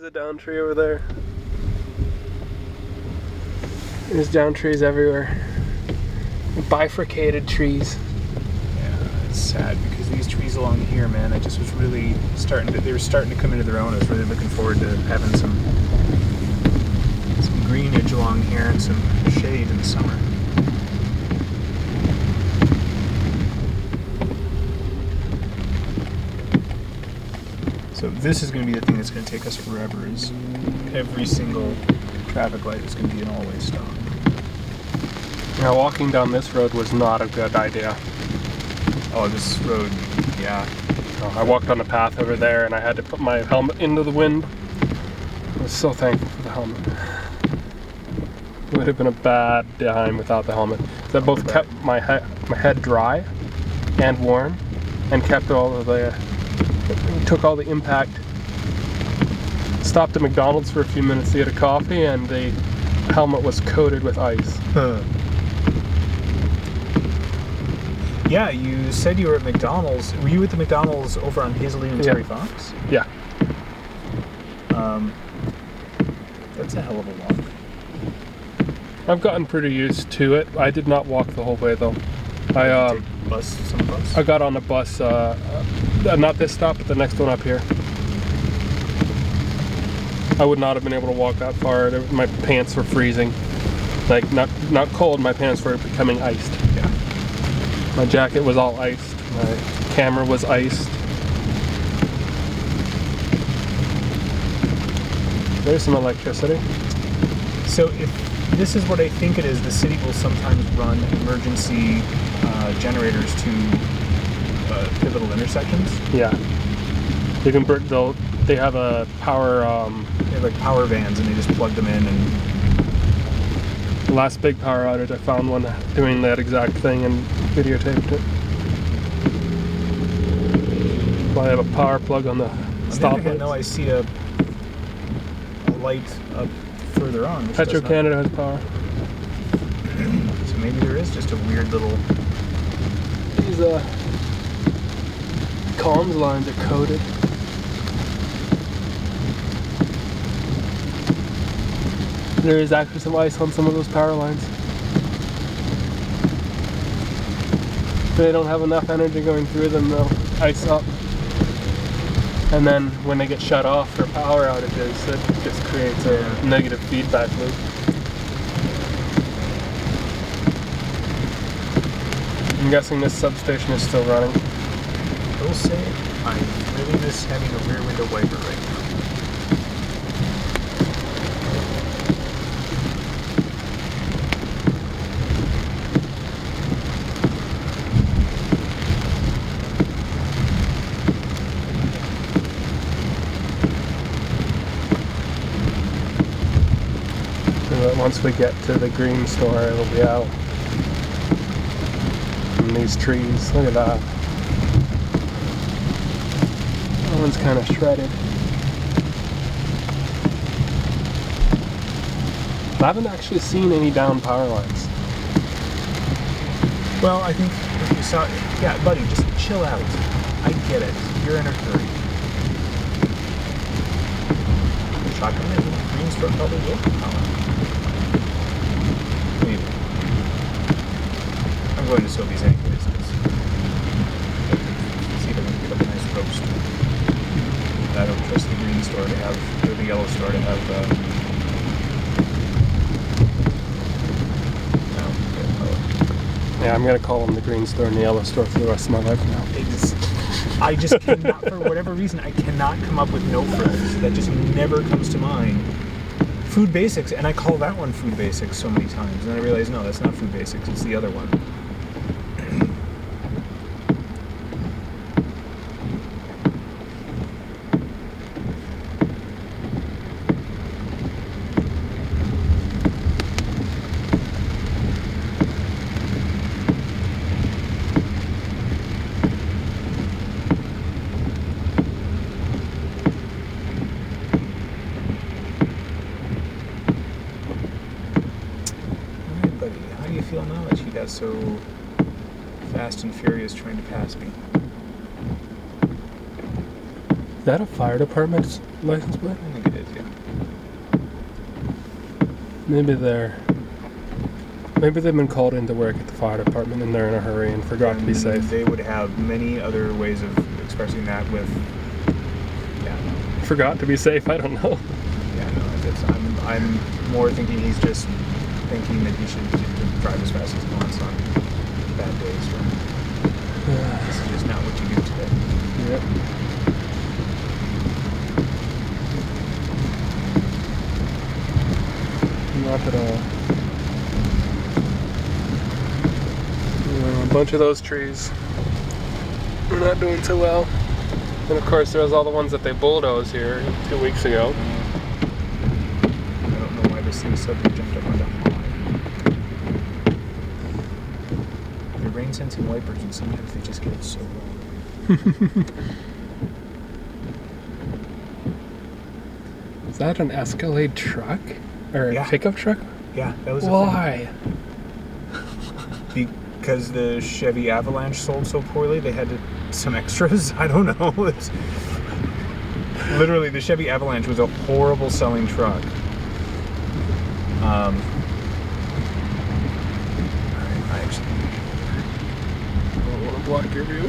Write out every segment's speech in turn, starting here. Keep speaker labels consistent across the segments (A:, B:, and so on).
A: There's a down tree over there. There's down trees everywhere. Bifurcated trees.
B: Yeah, it's sad because these trees along here, man, I just was really they were starting to come into their own. I was really looking forward to having some greenage along here and some shade in the summer. So this is going to be the thing that's going to take us forever, is every single traffic light is going to be an always stop.
A: Now walking down this road was not a good idea.
B: Oh, this road, yeah.
A: I walked on a path over there and I had to put my helmet into the wind. I was so thankful for the helmet. It would have been a bad time without the helmet. That both kept my head dry and warm, and kept all of the, took all the impact. Stopped at McDonald's for a few minutes to get a coffee, and the helmet was coated with ice.
B: Yeah, you said you were at McDonald's. Were you at the McDonald's over on Hazeldean and Terry Fox?
A: Yeah.
B: That's a hell of a walk.
A: I've gotten pretty used to it. I did not walk the whole way though.
B: Some bus?
A: I got on a bus, not this stop, but the next one up here. I would not have been able to walk that far. My pants were freezing. Like, not cold, my pants were becoming iced.
B: Yeah.
A: My jacket was all iced. My camera was iced. There's some electricity.
B: So if this is what I think it is, the city will sometimes run emergency generators to pivotal intersections.
A: Yeah. They have a power.
B: They have like power vans, and they just plug them in. And
A: the last big power outage, I found one doing that exact thing and videotaped it. Well, I have a power plug on the stoplight.
B: Now I see a light up further on.
A: Petro Canada has power.
B: So maybe there is just a weird little.
A: These comms lines are coated. There is actually some ice on some of those power lines. If they don't have enough energy going through them, they'll ice up. And then when they get shut off for power outages, it just creates a negative feedback loop. I'm guessing this substation is still running.
B: I will say I really miss having a rear window wiper right now.
A: Once we get to the green store, it'll be out. And these trees, look at that. That one's kind of shredded. I haven't actually seen any down power lines.
B: Well, I think if you saw, yeah, buddy, just chill out. I get it. You're in a hurry. Shotgun in the green store probably will come out. Maybe. I'm going to Sobeys anyways. See if I can pick up a nice roast. I don't trust the green store to have, or the yellow store to have,
A: Yeah, I'm going to call them the green store and the yellow store for the rest of my life now.
B: I just cannot, for whatever reason, I cannot come up with no frills. That just never comes to mind. Food Basics, and I call that one Food Basics so many times, and then I realize, no, that's not Food Basics, it's the other one. Feel now that she got so fast and furious trying to pass me.
A: Is that a fire department's license plate?
B: I think it is, yeah.
A: Maybe they've been called into work at the fire department and they're in a hurry and forgot to be safe.
B: They would have many other ways of expressing that with, yeah.
A: Forgot to be safe? I don't know.
B: Yeah, no, I'm more thinking he's just thinking that he should drive as fast as he wants on bad days. Or this is just not what you do today.
A: Yep. Not at all. A bunch of those trees are not doing so well. And of course there's all the ones that they bulldozed here 2 weeks ago.
B: I don't know why this thing suddenly jumped up onto high. They're rain sensing wipers and sometimes they just get it so wrong.
A: Is that an Escalade truck? Or a
B: Yeah.
A: pickup truck?
B: Yeah, that was
A: Why?
B: because the Chevy Avalanche sold so poorly, they had some extras. I don't know. Literally, the Chevy Avalanche was a horrible selling truck. I actually
A: don't want to block your view.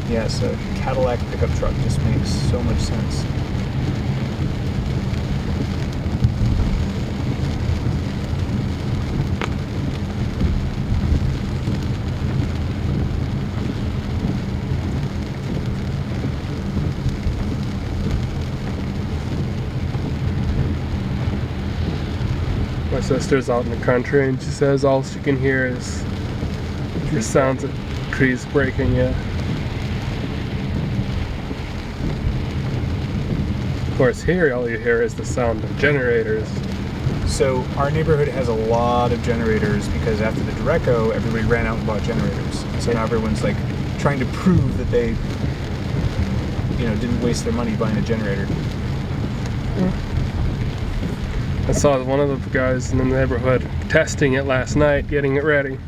B: yes, a Cadillac pickup truck just makes so much sense.
A: My sister's out in the country and she says all she can hear is the sounds of trees breaking, yeah. Of course here all you hear is the sound of generators.
B: So our neighborhood has a lot of generators because after the Dureco, everybody ran out and bought generators. So now everyone's like trying to prove that they, didn't waste their money buying a generator.
A: I saw one of the guys in the neighborhood testing it last night, getting it ready.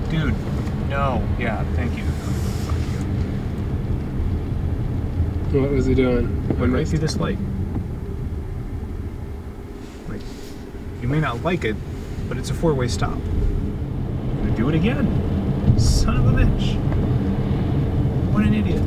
B: Dude, no. Yeah, thank you.
A: What was he doing?
B: Went right through this light. Like, you may not like it, but it's a four-way stop. I'm gonna do it again. Son of a bitch. What an idiot.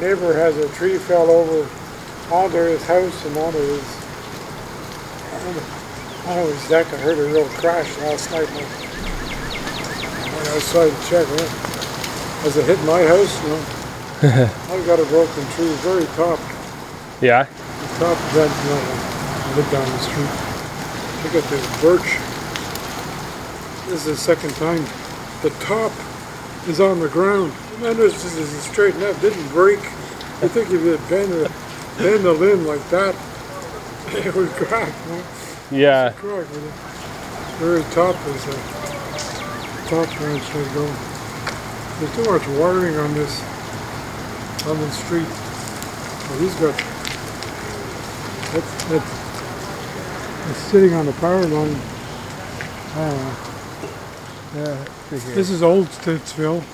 C: neighbor has a tree fell over onto his house and onto his deck. I heard a real crash last night. I went outside to check. Has it hit my house? No. I've got a broken tree, very top.
A: Yeah?
C: The top bent, I live down the street. Look at this birch. This is the second time. The top is on the ground. And then this is straight and that didn't break. I think if you bend the limb like that, it would crack. No?
A: Yeah.
C: Crack with it. Very top is a top branch let go. There's too much wiring on the street. Well, he's got it's sitting on the power line. I don't know. Yeah, this is old Stittsville.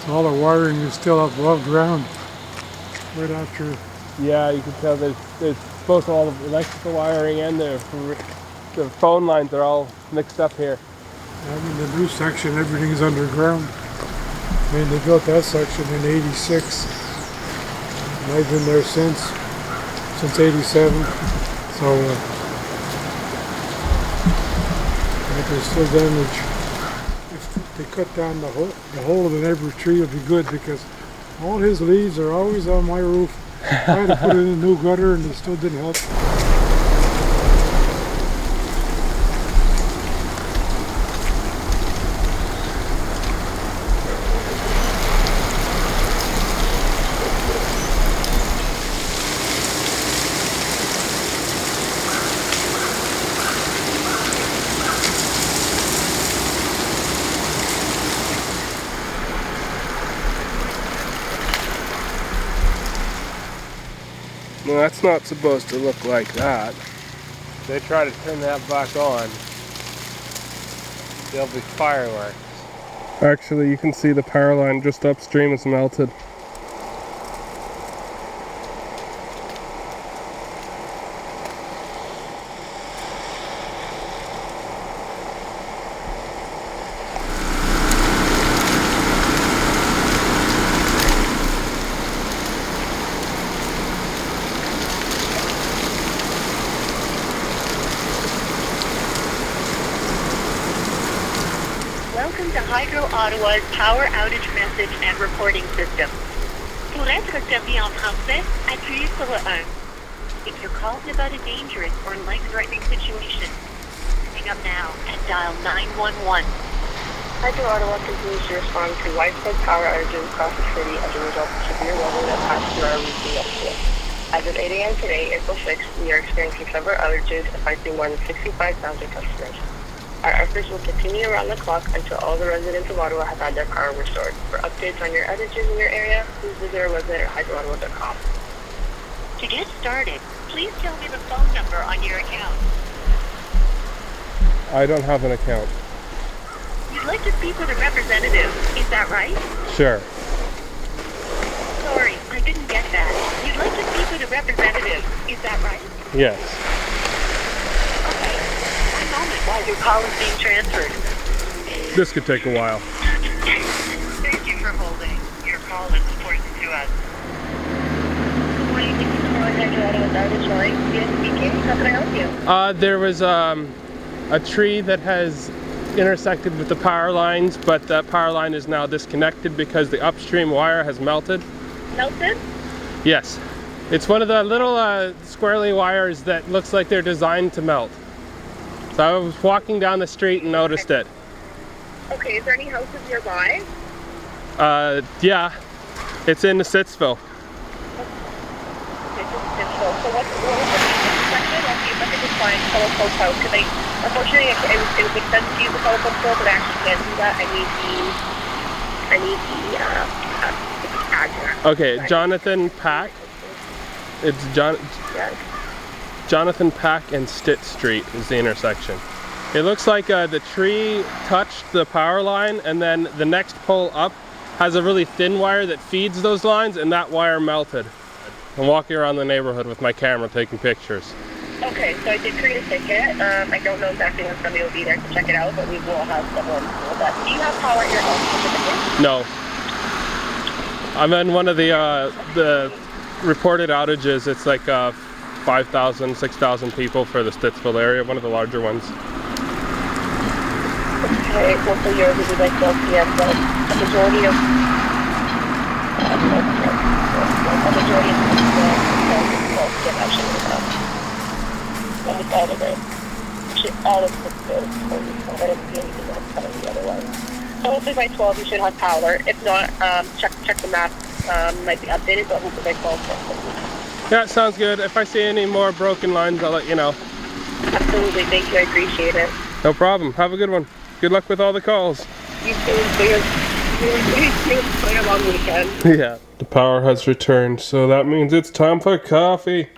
C: So all the wiring is still up above ground. Right after.
A: Yeah, you can tell there's both all the electrical wiring and the phone lines are all mixed up here.
C: I mean, the new section, everything's underground. I mean, they built that section in '86. And I've been there since '87. So, but there's still damage. If they cut down the whole of the neighbor's tree, it'll be good because all his leaves are always on my roof. I had to put in a new gutter and it still didn't help.
A: No, that's not supposed to look like that. They try to turn that back on, there'll be fireworks. Actually, you can see the power line just upstream is melted.
D: Welcome to Hydro Ottawa's Power Outage Message and Reporting System. Pour être servi en français, appuyez sur le 1. If you're calling about a dangerous or life-threatening situation, hang up now and dial 911. Hydro Ottawa continues to respond to widespread power outages across the city as a result of severe weather that passed through our region yesterday. As of 8 a.m. today, April 6th, we are experiencing several outages affecting more than 65,000 customers. Our efforts will continue around the clock until all the residents of Ottawa have had their power restored. For updates on your outages in your area, please visit our website at hydroottawa.com. To get started, please tell me the phone number on your account.
A: I don't have an account.
D: You'd like to speak with a representative, is that right?
A: Sure.
D: Sorry, I didn't get that. You'd like to speak with a representative, is that right?
A: Yes.
D: Okay. One moment while your call is being transferred.
A: This could take a while.
D: Thank you for holding. Your call is important to us. Morning, thank you for calling Hydro Ottawa's outage line. Yes, speaking. How can I help you?
A: There was a tree that has intersected with the power lines, but that power line is now disconnected because the upstream wire has melted.
D: Melted?
A: Yes. It's one of the little squirrely wires that looks like they're designed to melt. So I was walking down the street and noticed it.
D: Okay, is there any houses nearby?
A: Yeah. It's in Stittsville.
D: Okay, so what was the intersection? I'll see if I can just find telephone code, because unfortunately, it would make sense to use the telephone code, but I actually can't do that. I need the address.
A: Okay, Jonathan Pack. It's Jonathan Pack and Stitt Street is the intersection. It looks like the tree touched the power line, and then the next pole up has a really thin wire that feeds those lines, and that wire melted. I'm walking around the neighborhood with my camera taking pictures.
D: Okay, so I did create a ticket. I don't know exactly when somebody will be there to check it out, but we will have someone do that. Do you have power at your home specifically?
A: No. I'm in one of the reported outages. It's like 5,000, 6,000 people for the Stittsville area, one of the larger ones.
D: Okay, well, for yours it would be like 12 p.m., but a majority of almost all of it. Actually, all of Stittsville is fully covered. I don't see anything else coming the other way. So hopefully by 12 you should have power. If not, check the map. Might be updated, but hopefully by 12.
A: Yeah, sounds good. If I see any more broken lines, I'll let you know.
D: Absolutely, thank you. I appreciate it.
A: No problem. Have a good one. Good luck with all the calls.
D: You too. Enjoy a long weekend.
A: Yeah. The power has returned, so that means it's time for coffee.